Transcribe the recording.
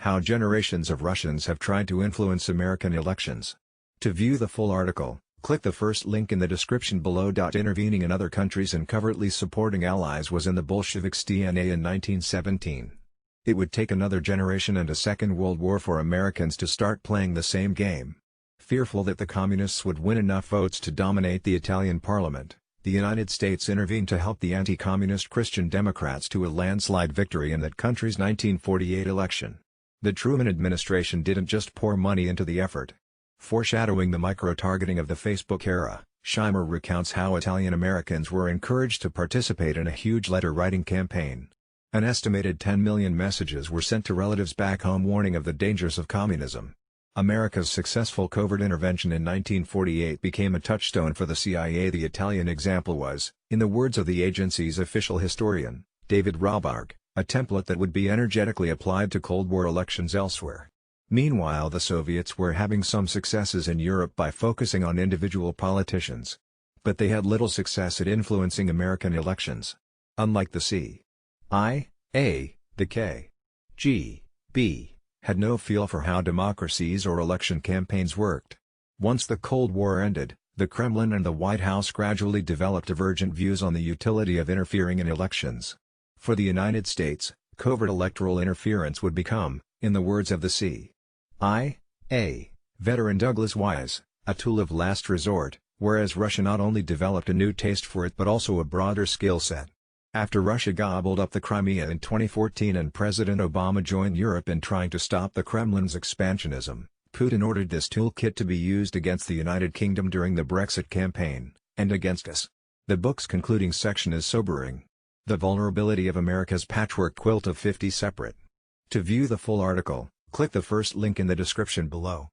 How generations of Russians have tried to influence American elections. To view the full article, click the first link in the description below. Intervening in other countries and covertly supporting allies was in the Bolsheviks' DNA in 1917. It would take another generation and a Second World War for Americans to start playing the same game. Fearful that the Communists would win enough votes to dominate the Italian parliament, the United States intervened to help the anti-communist Christian Democrats to a landslide victory in that country's 1948 election. The Truman administration didn't just pour money into the effort. Foreshadowing the micro-targeting of the Facebook era, Scheimer recounts how Italian Americans were encouraged to participate in a huge letter-writing campaign. An estimated 10 million messages were sent to relatives back home warning of the dangers of communism. America's successful covert intervention in 1948 became a touchstone for the CIA. The Italian example was, in the words of the agency's official historian, David Robarg, a template that would be energetically applied to Cold War elections elsewhere. Meanwhile, the Soviets were having some successes in Europe by focusing on individual politicians. But they had little success at influencing American elections. Unlike the CIA, the KGB had no feel for how democracies or election campaigns worked. Once the Cold War ended, the Kremlin and the White House gradually developed divergent views on the utility of interfering in elections. For the United States, covert electoral interference would become, in the words of the CIA veteran Douglas Wise, a tool of last resort, whereas Russia not only developed a new taste for it but also a broader skill set. After Russia gobbled up the Crimea in 2014 and President Obama joined Europe in trying to stop the Kremlin's expansionism, Putin ordered this toolkit to be used against the United Kingdom during the Brexit campaign, and against us. The book's concluding section is sobering. The vulnerability of America's patchwork quilt of 50 separate. To view the full article, click the first link in the description below.